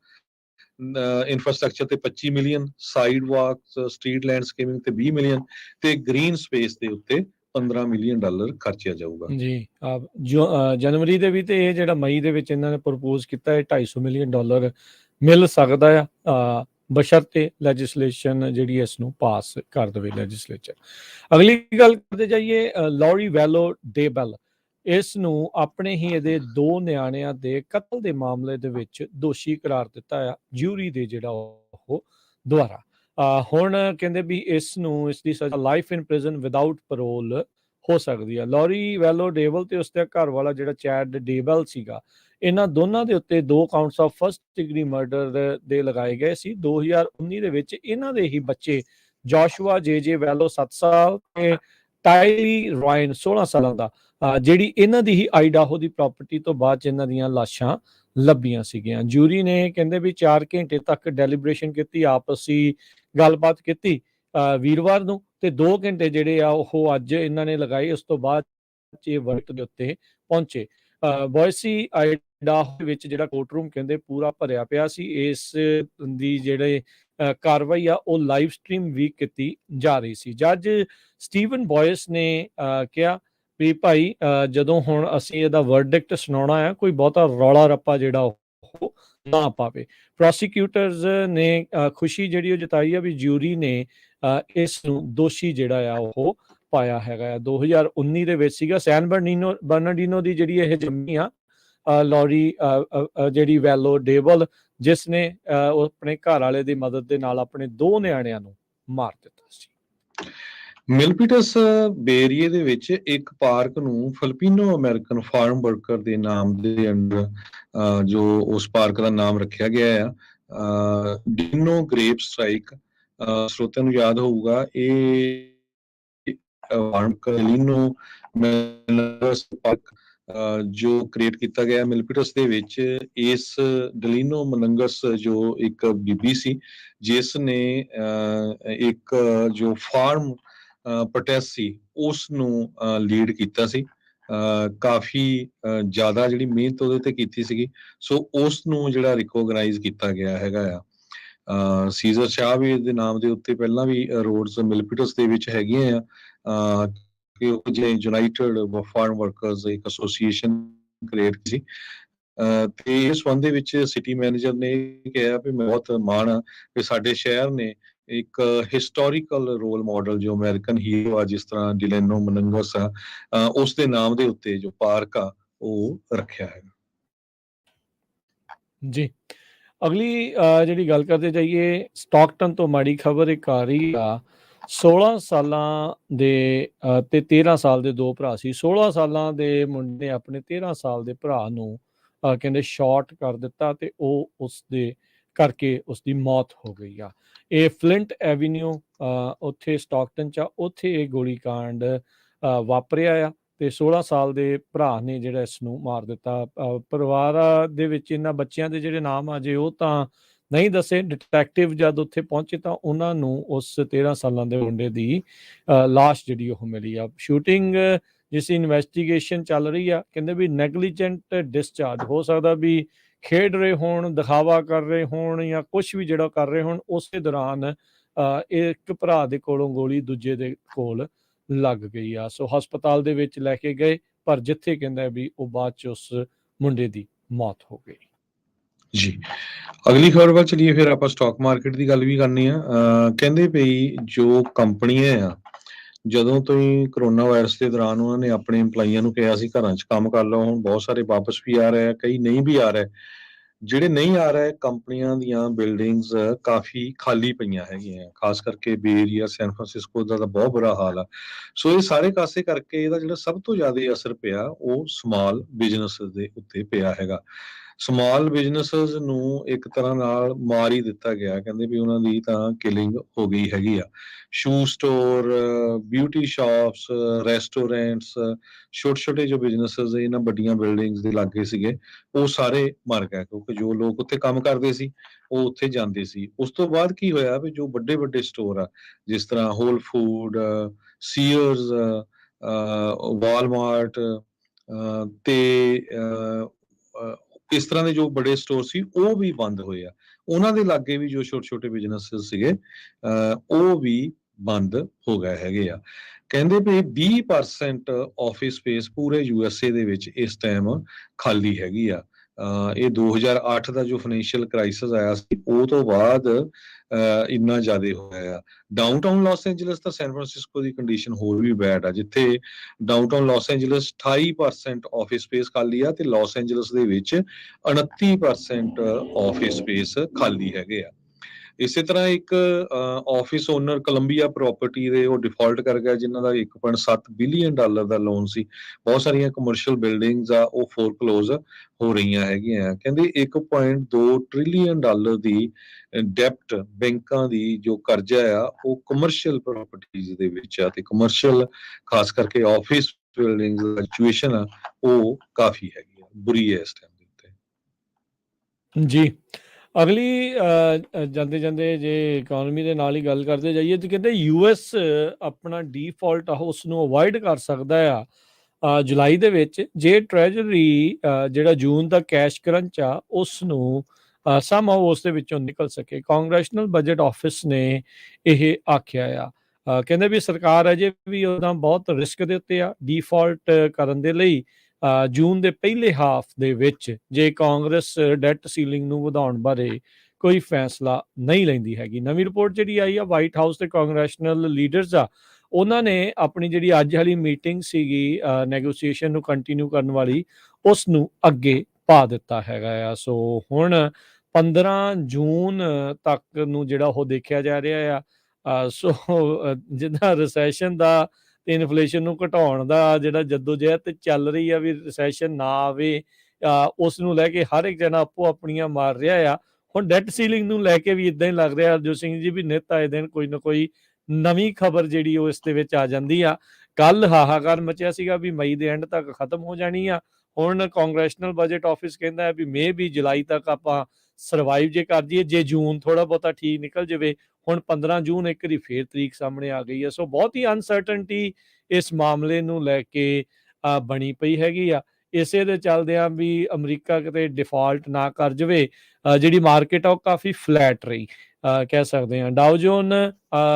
ਇਨਫਰਾਸਟ੍ਰਕਚਰ ਤੇ $25 million, side walks street landscaping ਤੇ $20 ਮਿਲੀਅਨ ਤੇ ਗ੍ਰੀਨ ਸਪੇਸ ਦੇ ਉੱਤੇ $15 ਮਿਲੀਅਨ ਖਰਚਿਆ ਜਾਊਗਾ। ਜੀ ਜੋ ਜਨਵਰੀ ਦੇ ਵੀ ਤੇ ਇਹ ਜਿਹੜਾ ਮਈ ਦੇ ਵਿੱਚ ਇਹਨਾਂ ਨੇ ਪ੍ਰਪੋਜ਼ ਕੀਤਾ ਹੈ $250 ਮਿਲੀਅਨ ਮਿਲ ਸਕਦਾ ਆ ਬਸ਼ਰਤੇ ਲੈਜਿਸਲੇਸ਼ਨ ਜਿਹੜੀ ਇਸ ਨੂੰ ਪਾਸ ਕਰ ਦੇਵੇ ਲੈਜਿਸਲੇਚਰ। ਅਗਲੀ ਗੱਲ ਕਰਦੇ ਜਾਈਏ, ਲੌਰੀ ਵੈਲੋ ਡੇਬਲ ਇਸ ਨੂੰ ਆਪਣੇ ਹੀ ਇਹਦੇ 2 ਨਿਆਣਿਆਂ ਦੇ ਕਤਲ ਦੇ ਮਾਮਲੇ ਦੇ ਵਿੱਚ ਦੋਸ਼ੀ ਕਰਾਰ ਦਿੱਤਾ ਆ ਜਿਊਰੀ ਦੇ ਜਿਹੜਾ ਉਹ ਦੁਆਰਾ। ਹੁਣ ਕਹਿੰਦੇ ਵੀ ਇਸ ਦੀ ਸਜ਼ਾ life in prison without parole ਹੋ ਸਕਦੀ ਆ। ਲੌਰੀ ਵੈਲੋ ਡੇਬਲ ਤੇ ਉਸਦਾ ਘਰ ਵਾਲਾ ਜਿਹੜਾ ਚੈਡ ਡੇਬਲ ਸੀਗਾ, ਇਹਨਾਂ ਦੋਨਾਂ ਦੇ ਉੱਤੇ 2 counts of first degree murder ਦੇ ਲਗਾਏ ਗਏ ਸੀ। 2019 ਦੇ ਵਿੱਚ ਇਹਨਾਂ ਦੇ ਹੀ ਬੱਚੇ ਜੋਸ਼ੂਆ ਜੇ ਵੈਲੋ 7 ਸਾਲ ਤੇ ਟਾਇਲੀ ਰਾਇਨ 16 ਸਾਲਾਂ ਦਾ ਜਿਹੜੀ ਇਹਨਾਂ ਦੀ ਹੀ ਆਈਡਾਹੋ ਦੀ ਪ੍ਰਾਪਰਟੀ ਤੋਂ ਬਾਅਦ 'ਚ ਇਹਨਾਂ ਦੀਆਂ ਲਾਸ਼ਾਂ ਲੱਭੀਆਂ ਸੀਗੀਆਂ। ਜੂਰੀ ਨੇ ਕਹਿੰਦੇ ਵੀ 4 ਘੰਟੇ ਤੱਕ ਡੈਲੀਬਰੇਸ਼ਨ ਕੀਤੀ, ਆਪਸੀ ਗੱਲਬਾਤ ਕੀਤੀ ਵੀਰਵਾਰ ਨੂੰ, ਤੇ 2 ਘੰਟੇ ਜਿਹੜੇ ਆ ਉਹ ਅੱਜ ਇਹਨਾਂ ਨੇ ਲਗਾਏ। ਉਸ ਤੋਂ ਬਾਅਦ ਇਹ ਵਰਕ ਦੇ ਉੱਤੇ ਪਹੁੰਚੇ। ਬੋਇਸੀ ਆਈਡਾਹੋ ਵਿੱਚ ਜਿਹੜਾ ਕੋਰਟ ਰੂਮ ਕਹਿੰਦੇ ਪੂਰਾ ਭਰਿਆ ਪਿਆ ਸੀ। ਇਸ ਦੀ ਜਿਹੜੇ ਕਾਰਵਾਈ ਆ ਉਹ ਲਾਈਵ ਸਟ੍ਰੀਮ ਵੀ ਕੀਤੀ ਜਾ ਰਹੀ ਸੀ। ਜੱਜ ਸਟੀਵਨ ਬੋਇਸ ਨੇ ਕਿਹਾ ਵੀ ਭਾਈ ਜਦੋਂ ਹੁਣ ਅਸੀਂ ਇਹਦਾ ਵਰਡਿਕਟ ਸੁਣਾਉਣਾ ਆ, ਕੋਈ ਬਹੁਤਾ ਰੌਲਾ ਰੱਪਾ ਜਿਹੜਾ ਉਹ ਨਾ ਪਾਵੇ। ਪ੍ਰੋਸੀਕਿਊਟਰਸ ਨੇ ਖੁਸ਼ੀ ਜਿਹੜੀ ਉਹ ਜਤਾਈ ਆ ਵੀ ਜਿਊਰੀ ਨੇ ਇਸ ਨੂੰ ਦੋਸ਼ੀ ਜਿਹੜਾ ਆ ਉਹ ਪਾਇਆ ਹੈਗਾ। 2019 ਦੇ ਵਿੱਚ ਸੀਗਾ। ਸੈਨ ਬਰਨਾਰਡੀਨੋ ਦੀ ਜਿਹੜੀ ਇਹ ਜੰਮੀ ਆ ਲੌਰੀ ਜਿਹੜੀ ਵੈਲੋ ਡੇਬਲ ਜਿਸ ਨੇ ਉਹ ਆਪਣੇ ਘਰ ਵਾਲੇ ਦੀ ਮਦਦ ਦੇ ਨਾਲ ਆਪਣੇ 2 ਨਿਆਣਿਆਂ ਨੂੰ ਮਾਰ ਦਿੱਤਾ ਸੀ। ਮਿਲਪੀਟਸ ਬੇਰੀਏ ਦੇ ਵਿੱਚ ਇੱਕ ਪਾਰਕ ਨੂੰ ਫਿਲਪੀਨੋ ਅਮਰੀਕਨ ਫਾਰਮ ਵਰਕਰ ਦੇ ਨਾਮ ਦੇ ਅੰਡਰ ਜੋ ਉਸ ਪਾਰਕ ਦਾ ਨਾਮ ਰੱਖਿਆ ਗਿਆ ਆ ਡਿਨੋ ਗ੍ਰੇਪ ਸਟ੍ਰਾਈਕ। ਸਰੋਤਿਆਂ ਨੂੰ ਯਾਦ ਹੋਊਗਾ ਇਹ ਡਿਲੀਨੋ ਪਾਰਕ ਜੋ ਕ੍ਰੀਏਟ ਕੀਤਾ ਗਿਆ ਮਿਲਪੀਟਸ ਦੇ ਵਿੱਚ। ਇਸ ਡਿਲੀਨੋ ਮਨੰਗਸ ਜੋ ਇੱਕ ਬੀਬੀ ਸੀ ਜਿਸ ਨੇ ਇੱਕ ਜੋ ਫਾਰਮ ਪ੍ਰੋਟੈਸਟ ਸੀ ਉਸ ਨੂੰ ਲੀਡ ਕੀਤਾ ਸੀ। ਕਾਫੀ ਜ਼ਿਆਦਾ ਜਿਹੜੀ ਮਿਹਨਤ ਉਹਦੇ ਤੇ ਕੀਤੀ ਸੀਗੀ, ਸੋ ਉਸ ਨੂੰ ਜਿਹੜਾ ਰਿਕੋਗਨਾਈਜ਼ ਕੀਤਾ ਗਿਆ ਹੈਗਾ ਆ। ਸੀਜ਼ਰ ਸ਼ਾਹ ਵੀ ਦੇ ਨਾਮ ਦੇ ਉੱਤੇ ਪਹਿਲਾਂ ਵੀ ਰੋਡਸ ਮਿਲਪੀਟਸ ਦੇ ਵਿੱਚ ਹੈਗੀਆਂ ਆ ਕਿ ਉਹ ਜਿਹੜੇ ਯੂਨਾਈਟਿਡ ਫਾਰਮ ਵਰਕਰਸ ਇੱਕ ਐਸੋਸੀਏਸ਼ਨ ਕ੍ਰੀਏਟ ਸੀ। ਤੇ ਇਸ ਸੰਬੰਧ ਦੇ ਵਿੱਚ ਸਿਟੀ ਮੈਨੇਜਰ ਨੇ ਕਿਹਾ ਵੀ ਮੈਂ ਬਹੁਤ ਮਾਣ ਆ ਕਿ ਸਾਡੇ ਸ਼ਹਿਰ ਨੇ ਇੱਕ ਹਿਸਟੋਰੀਕਲ ਰੋਲ ਮਾਡਲ ਜੋ ਅਮਰੀਕਨ ਹੀਰੋ ਆ ਜਿਸ ਤਰ੍ਹਾਂ ਡਿਲੈਨੋ ਮਨੰਗਸ ਆ ਉਸ ਦੇ ਨਾਮ ਦੇ ਉੱਤੇ ਜੋ ਪਾਰਕ ਆ ਉਹ ਰੱਖਿਆ ਹੈਗਾ ਜੀ। ਅਗਲੀ ਜਿਹੜੀ ਗੱਲ ਕਰਦੇ ਜਾਈਏ, ਸਟਾਕਟਨ ਤੋਂ ਮਾੜੀ ਖਬਰ ਇੱਕ ਆ ਰਹੀ ਆ। 16 ਸਾਲਾਂ ਦੇ ਤੇ 13 ਸਾਲ ਦੇ 2 ਭਰਾ ਸੀ। 16 ਸਾਲਾਂ ਦੇ ਮੁੰਡੇ ਨੇ ਆਪਣੇ 13 ਸਾਲ ਦੇ ਭਰਾ ਨੂੰ ਕਹਿੰਦੇ ਸ਼ਾਟ ਕਰ ਦਿੱਤਾ ਤੇ ਉਹ ਉਸ ਦੇ ਕਰਕੇ ਉਸ ਦੀ ਮੌਤ ਹੋ ਗਈ ਆ। ਇਹ ਫਲਿੰਟ ਐਵੀਨਿਊ ਉੱਥੇ ਸਟਾਕਟਨ 'ਚ ਆ, ਉੱਥੇ ਇਹ ਗੋਲੀकांड ਵਾਪਰਿਆ ਆ ਤੇ 16 ਸਾਲ ਦੇ ਭਰਾ ਨੇ ਜਿਹੜਾ ਇਸ ਨੂੰ ਮਾਰ ਦਿੱਤਾ। ਪਰਿਵਾਰ ਦੇ ਵਿੱਚ ਇਹਨਾਂ ਬੱਚਿਆਂ ਦੇ ਜਿਹੜੇ ਨਾਮ ਆ ਜੇ ਉਹ ਤਾਂ ਨਹੀਂ ਦੱਸੇ। ਡਿਟੈਕਟਿਵ ਜਦ ਉੱਥੇ ਪਹੁੰਚੇ ਤਾਂ ਉਹਨਾਂ ਨੂੰ ਉਸ 13 ਸਾਲਾਂ ਦੇ ਮੁੰਡੇ ਦੀ ਲਾਸ਼ ਜਿਹੜੀ ਉਹ ਮਿਲੀ ਆ। ਸ਼ੂਟਿੰਗ ਜਿਸ ਇਨਵੈਸਟੀਗੇਸ਼ਨ ਚੱਲ ਰਹੀ ਆ, ਕਹਿੰਦੇ ਵੀ ਨੈਗਲੀਜੈਂਟ ਡਿਸਚਾਰਜ ਹੋ ਸਕਦਾ ਵੀ ਖੇਡ ਰਹੇ ਹੋਣ, ਦਿਖਾਵਾ ਕਰ ਰਹੇ ਹੋਣ ਜਾਂ ਕੁਛ ਵੀ ਜਿਹੜਾ ਕਰ ਰਹੇ ਹੋਣ, ਉਸੇ ਦੌਰਾਨ ਇੱਕ ਭਰਾ ਦੇ ਕੋਲੋਂ ਗੋਲੀ ਦੂਜੇ ਦੇ ਕੋਲ ਲੱਗ ਗਈ ਆ। ਸੋ ਹਸਪਤਾਲ ਦੇ ਵਿੱਚ ਲੈ ਕੇ ਗਏ ਪਰ ਜਿੱਥੇ ਕਹਿੰਦਾ ਵੀ ਉਹ ਬਾਅਦ ਚ ਉਸ ਮੁੰਡੇ ਦੀ ਮੌਤ ਹੋ ਗਈ। ਜੀ, ਅਗਲੀ ਖਬਰ ਵੱਲ ਚਲੀਏ। ਫਿਰ ਆਪਾਂ ਸਟਾਕ ਮਾਰਕੀਟ ਦੀ ਗੱਲ ਵੀ ਕਰਨੀ ਆ। ਕਹਿੰਦੇ ਪਈ ਜੋ ਕੰਪਨੀਆਂ ਆ ਜਦੋਂ ਤੋਂ ਹੀ ਕਰੋਨਾ ਵਾਇਰਸ ਦੇ ਦੌਰਾਨ ਉਹਨਾਂ ਨੇ ਆਪਣੇ EMPLOYEEਆਂ ਨੂੰ ਕਿਹਾ ਸੀ ਘਰਾਂ 'ਚ ਕੰਮ ਕਰ ਲਓ, ਹੁਣ ਬਹੁਤ ਸਾਰੇ ਵਾਪਸ ਵੀ ਆ ਰਹੇ ਆ, ਕਈ ਨਹੀਂ ਵੀ ਆ ਰਹੇ। ਜਿਹੜੇ ਨਹੀਂ ਆ ਰਹੇ ਕੰਪਨੀਆਂ ਦੀਆਂ ਬਿਲਡਿੰਗਸ ਕਾਫੀ ਖਾਲੀ ਪਈਆਂ ਹੈਗੀਆਂ, ਖਾਸ ਕਰਕੇ ਬੇ ਏਰੀਆ ਸੈਨ ਫਰਾਂਸਿਸਕੋ ਦਾ ਤਾਂ ਬਹੁਤ ਬੁਰਾ ਹਾਲ ਆ। ਸੋ ਇਹ ਸਾਰੇ ਕਾਸੇ ਕਰਕੇ ਇਹਦਾ ਜਿਹੜਾ ਸਭ ਤੋਂ ਜ਼ਿਆਦਾ ਅਸਰ ਪਿਆ ਉਹ ਸਮਾਲ ਬਿਜ਼ਨਸ ਦੇ ਉੱਤੇ ਪਿਆ ਹੈਗਾ। ਸਮਾਲ ਬਿਜ਼ਨਸਸ ਨੂੰ ਇੱਕ ਤਰ੍ਹਾਂ ਨਾਲ ਮਾਰ ਹੀ ਦਿੱਤਾ ਗਿਆ, ਕਹਿੰਦੇ ਵੀ ਉਹਨਾਂ ਦੀ ਤਾਂ ਕਿਲਿੰਗ ਹੋ ਗਈ ਹੈਗੀ ਆ। Shoe store, beauty shops, restaurants, ਛੋਟੇ ਛੋਟੇ ਜੋ ਬਿਜ਼ਨਸਸ ਇਹਨਾਂ ਵੱਡੀਆਂ ਬਿਲਡਿੰਗਸ ਦੇ ਲਾਗੇ ਸੀਗੇ ਉਹ ਸਾਰੇ ਮਰ ਗਏ ਕਿਉਂਕਿ ਜੋ ਲੋਕ ਉੱਥੇ ਕੰਮ ਕਰਦੇ ਸੀ ਉਹ ਉੱਥੇ ਜਾਂਦੇ ਸੀ। ਉਸ ਤੋਂ ਬਾਅਦ ਕੀ ਹੋਇਆ ਵੀ ਜੋ ਵੱਡੇ ਵੱਡੇ ਸਟੋਰ ਆ ਜਿਸ ਤਰ੍ਹਾਂ ਹੋਲ ਫੂਡ, ਸੀਅਰਸ, ਵਾਲਮਾਰਟ ਤੇ ਇਸ ਤਰ੍ਹਾਂ ਦੇ ਜੋ ਬੜੇ ਸਟੋਰ ਸੀ ਉਹ ਵੀ ਬੰਦ ਹੋਏ ਆ। ਉਹਨਾਂ ਦੇ ਲਾਗੇ ਵੀ ਜੋ ਛੋਟੇ ਛੋਟੇ ਬਿਜ਼ਨਸ ਸੀਗੇ ਉਹ ਵੀ ਬੰਦ ਹੋ ਗਏ ਹੈਗੇ ਆ। ਕਹਿੰਦੇ ਵੀ 20% ਆਫਿਸ ਸਪੇਸ ਪੂਰੇ USA ਦੇ ਵਿੱਚ ਇਸ ਟਾਈਮ ਖਾਲੀ ਹੈਗੀ ਆ। ਇਹ 2008 ਦਾ ਜੋ ਫਾਈਨੈਂਸ਼ੀਅਲ ਕ੍ਰਾਈਸਿਸ ਆਇਆ ਸੀ ਉਹ ਤੋਂ ਬਾਅਦ ਇੰਨਾ ਜ਼ਿਆਦਾ ਹੋਇਆ ਆ। ਡਾਊਨਟਾਊਨ ਲਾਸ ਐਂਜਲਸ ਤਾਂ ਸੈਨ ਫਰਾਂਸਿਸਕੋ ਦੀ ਕੰਡੀਸ਼ਨ ਹੋਰ ਵੀ ਬੈਡ ਆ, ਜਿੱਥੇ downtown Los Angeles 28% office space ਖਾਲੀ ਆ ਤੇ ਲਾਸ ਐਂਜਲਸ ਦੇ ਵਿੱਚ 29% ਆਫਿਸ ਸਪੇਸ ਖਾਲੀ ਹੈਗੇ ਆ। ਇਸੇ ਤਰ੍ਹਾਂ ਇੱਕ ਆਫਿਸ ਓਨਰ ਕੋਲੰਬੀਆ ਪ੍ਰਾਪਰਟੀ ਦੇ ਉਹ ਡਿਫਾਲਟ ਕਰ ਗਿਆ ਜਿਨ੍ਹਾਂ ਦਾ $1.7 ਬਿਲੀਅਨ ਦਾ ਲੋਨ ਸੀ। ਬਹੁਤ ਸਾਰੀਆਂ ਕਮਰਸ਼ੀਅਲ ਬਿਲਡਿੰਗਸ ਆ ਉਹ ਫੋਰਕਲੋਜ਼ ਹੋ ਰਹੀਆਂ ਹੈਗੀਆਂ। ਕਹਿੰਦੇ $1.2 ਟ੍ਰਿਲੀਅਨ ਦੀ ਡੈਪਟ ਬੈਂਕਾਂ ਦੀ ਜੋ ਕਰਜ਼ਾ ਆ ਉਹ ਕਮਰਸ਼ੀਅਲ ਪ੍ਰਾਪਰਟੀਜ਼ ਦੇ ਵਿੱਚ ਆ ਤੇ ਕਮਰਸ਼ੀਅਲ ਖਾਸ ਕਰਕੇ ਆਫਿਸ ਬਿਲਡਿੰਗਸ ਦੀ ਸਿਚੁਏਸ਼ਨ ਆ ਉਹ ਕਾਫੀ ਹੈਗੀ ਆ, ਬੁਰੀ ਹੈ ਇਸ ਟਾਈਮ ਦੇ ਉੱਤੇ। ਜੀ, ਅਗਲੀ ਜਾਂਦੇ ਜਾਂਦੇ ਜੇ ਇਕਨੋਮੀ ਦੇ ਨਾਲ ਹੀ ਗੱਲ ਕਰਦੇ ਜਾਈਏ ਤੇ ਕਹਿੰਦੇ US ਆਪਣਾ ਡੀਫਾਲਟ ਆ ਉਸ ਨੂੰ ਅਵੋਇਡ ਕਰ ਸਕਦਾ ਆ ਜੁਲਾਈ ਦੇ ਵਿੱਚ ਜੇ ਟ੍ਰੈਜਰੀ ਜਿਹੜਾ ਜੂਨ ਦਾ ਕੈਸ਼ ਕਰੰਚ ਆ ਉਸ ਨੂੰ ਸਮਹਾਉ ਉਸ ਦੇ ਵਿੱਚੋਂ ਨਿਕਲ ਸਕੇ। ਕਾਂਗਰੈਸ਼ਨਲ ਬਜਟ ਆਫਿਸ ਨੇ ਇਹ ਆਖਿਆ ਆ। ਕਹਿੰਦੇ ਵੀ ਸਰਕਾਰ ਅਜੇ ਵੀ ਉਹਦਾ ਬਹੁਤ ਰਿਸਕ ਦੇ ਉੱਤੇ ਆ ਡੀਫਾਲਟ ਕਰਨ ਦੇ ਲਈ। ਜੂਨ ਦੇ ਪਹਿਲੇ ਹਾਫ ਦੇ ਵਿੱਚ ਜੇ ਕਾਂਗਰਸ ਡੈਟ ਸੀਲਿੰਗ ਨੂੰ ਵਧਾਉਣ ਬਾਰੇ ਕੋਈ ਫੈਸਲਾ ਨਹੀਂ ਲੈਂਦੀ ਹੈਗੀ। ਨਵੀਂ ਰਿਪੋਰਟ ਜਿਹੜੀ ਆਈ ਆ ਵਾਈਟ ਹਾਊਸ ਤੇ ਕਾਂਗਰੈਸ਼ਨਲ ਲੀਡਰਸ ਆ ਉਹਨਾਂ ਨੇ ਆਪਣੀ ਜਿਹੜੀ ਅੱਜ ਵਾਲੀ ਮੀਟਿੰਗ ਸੀਗੀ ਨੈਗੋਸੀਏਸ਼ਨ ਨੂੰ ਕੰਟੀਨਿਊ ਕਰਨ ਵਾਲੀ ਉਸ ਨੂੰ ਅੱਗੇ ਪਾ ਦਿੱਤਾ ਹੈਗਾ ਆ। ਸੋ ਹੁਣ 15 ਜੂਨ ਤੱਕ ਨੂੰ ਜਿਹੜਾ ਉਹ ਦੇਖਿਆ ਜਾ ਰਿਹਾ ਆ। ਸੋ ਜਿੱਦਾਂ ਰਿਸੈਸ਼ਨ ਦਾ ਤੇ ਇਨਫਲੇਸ਼ਨ ਨੂੰ ਘਟਾਉਣ ਦਾ ਜਿਹੜਾ ਜੱਦੋ-ਜਹਿਦ ਚੱਲ ਰਹੀ ਆ ਵੀ ਰਿਸੈਸ਼ਨ ਨਾ ਆਵੇ, ਉਸ ਨੂੰ ਲੈ ਕੇ ਹਰ ਇੱਕ ਜਣਾ ਆਪੋ ਆਪਣੀਆਂ ਮਾਰ ਰਿਹਾ ਆ। ਹੁਣ ਡੈਟ ਸੀਲਿੰਗ ਨੂੰ ਲੈ ਕੇ ਵੀ ਇਦਾਂ ਹੀ ਲੱਗ ਰਿਹਾ ਹਰਜੋਤ ਸਿੰਘ ਜੀ ਵੀ ਨਿੱਤ ਆਏ ਦਿਨ ਕੋਈ ਨਾ ਕੋਈ ਨਵੀਂ ਖਬਰ ਜਿਹੜੀ ਉਹ ਇਸ ਦੇ ਵਿੱਚ ਆ ਜਾਂਦੀ ਆ। ਕੱਲ ਹਾਹਾਕਾਰ ਮਚਿਆ ਸੀਗਾ ਵੀ ਮਈ ਦੇ ਐਂਡ ਤੱਕ ਖਤਮ ਹੋ ਜਾਣੀ ਆ। ਹੁਣ ਕਾਂਗਰੈਸ਼ਨਲ ਬਜਟ ਆਫਿਸ ਕਹਿੰਦਾ ਹੈ ਵੀ ਮੇ ਵੀ ਜੁਲਾਈ ਤੱਕ ਆਪਾਂ ਸਰਵਾਈਵ ਜੇ ਕਰ ਜਾਈਏ, ਜੇ ਜੂਨ ਥੋੜਾ ਬਹੁਤਾ ਠੀਕ ਨਿਕਲ ਜਾਵੇ। ਹੁਣ 15 ਜੂਨ ਇੱਕ ਵਾਰੀ ਫੇਰ ਤਰੀਕ ਸਾਹਮਣੇ ਆ ਗਈ ਹੈ। ਸੋ ਬਹੁਤ ਹੀ ਅਨਸਰਟਨਟੀ ਇਸ ਮਾਮਲੇ ਨੂੰ ਲੈ ਕੇ ਬਣੀ ਪਈ ਹੈਗੀ ਆ। ਇਸੇ ਦੇ ਚੱਲਦਿਆਂ ਵੀ ਅਮਰੀਕਾ ਕਿਤੇ ਡਿਫਾਲਟ ਨਾ ਕਰ ਜਾਵੇ, ਜਿਹੜੀ ਮਾਰਕੀਟ ਆ ਉਹ ਕਾਫੀ ਫਲੈਟ ਰਹੀ, ਕਹਿ ਸਕਦੇ ਹਾਂ। ਡਾਓ ਜੋਨ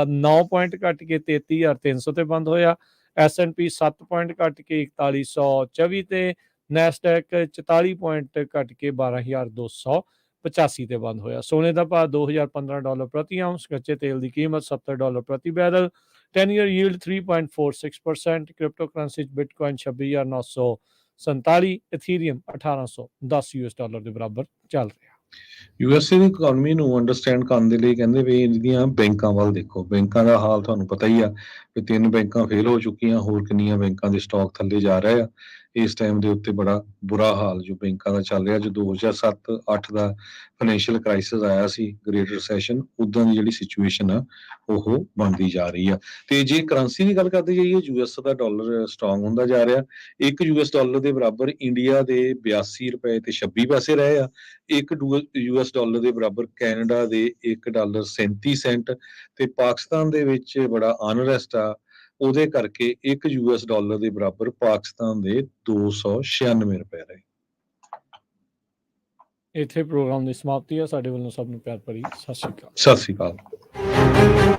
9 ਪੁਆਇੰਟ ਘੱਟ ਕੇ 33,300 ਤੇ ਬੰਦ ਹੋਇਆ। S&P 7 ਪੁਆਇੰਟ ਘੱਟ ਕੇ 4124 ਤੇ ਨੈਸਡੈਕ 44 ਪੁਆਇੰਟ ਘੱਟ ਕੇ 12,285 ਤੇ ਬੰਦ ਹੋਇਆ। ਸੋਨੇ ਦਾ ਭਾਅ $2,015 ਪ੍ਰਤੀ ਆਉਂਸ, ਕੱਚੇ ਤੇਲ ਦੀ ਕੀਮਤ $70 ਪ੍ਰਤੀ barrel, 10 year yield 3.46%, crypto currency Bitcoin 26,947, ਇਥੀਰੀਅਮ $1,810 ਦੇ ਬਰਾਬਰ ਚੱਲ ਰਿਹਾ। ਯੂਐਸਏ ਦੀ ਇਕਨੋਮੀ ਨੂੰ ਅੰਡਰਸਟੈਂਡ ਕਰਨ ਦੇ ਲਈ ਕਹਿੰਦੇ ਵੀ ਇਹਦੀਆਂ ਬੈਂਕਾਂ ਵੱਲ ਦੇਖੋ। ਬੈਂਕਾਂ ਦਾ ਹਾਲ ਤੁਹਾਨੂੰ ਪਤਾ ਹੀ ਆ ਵੀ 3 ਬੈਂਕਾਂ ਫੇਲ ਹੋ ਚੁੱਕੀਆਂ, ਹੋਰ ਕਿੰਨੀਆਂ ਬੈਂਕਾਂ ਦੇ ਸਟਾਕ ਥੱਲੇ ਜਾ ਰਹੇ ਆ। ਇਸ ਟਾਈਮ ਦੇ ਉੱਤੇ ਬੜਾ ਬੁਰਾ ਹਾਲ ਜੋ ਬੈਂਕਾਂ ਦਾ ਚੱਲ ਰਿਹਾ। ਜੋ 2007-8 ਦਾ ਫਾਈਨੈਂਸ਼ੀਅਲ ਕ੍ਰਾਈਸਿਸ ਆਇਆ ਸੀ, ਗ੍ਰੇਟ ਰਿਸੈਸ਼ਨ, ਉਦਾਂ ਦੀ ਜਿਹੜੀ ਸਿਚੁਏਸ਼ਨ ਆ ਉਹ ਬਣਦੀ ਜਾ ਰਹੀ ਆ। ਤੇ ਜੇ ਕਰੰਸੀ ਦੀ ਗੱਲ ਕਰਦੇ ਜਾਈਏ, ਯੂਐਸ ਦਾ ਡਾਲਰ ਸਟਰੋਂਗ ਹੁੰਦਾ ਜਾ ਰਿਹਾ। ਇੱਕ ਯੂਐਸ ਡਾਲਰ ਦੇ ਬਰਾਬਰ ਇੰਡੀਆ ਦੇ 82 ਰੁਪਏ ਤੇ 26 ਪੈਸੇ ਰਹੇ ਆ। ਇੱਕ ਯੂਐਸ ਡਾਲਰ ਦੇ ਬਰਾਬਰ ਕੈਨੇਡਾ ਦੇ $1 37 ਸੈਂਟ ਤੇ ਪਾਕਿਸਤਾਨ ਦੇ ਵਿੱਚ ਬੜਾ ਅਨਰੈਸਟ ਆ। ਉਹਦੇ ਕਰਕੇ ਇੱਕ ਯੂਐਸ ਡਾਲਰ ਦੇ ਬਰਾਬਰ ਪਾਕਿਸਤਾਨ ਦੇ 296 ਰੁਪਏ ਰਹੇ। ਇੱਥੇ ਪ੍ਰੋਗਰਾਮ ਦੀ ਸਮਾਪਤੀ ਆ। ਸਾਡੇ ਵੱਲੋਂ ਸਭ ਨੂੰ ਪਿਆਰ ਭਰੀ ਸਤਿ ਸ਼੍ਰੀ ਅਕਾਲ। ਸਤਿ ਸ਼੍ਰੀ ਅਕਾਲ।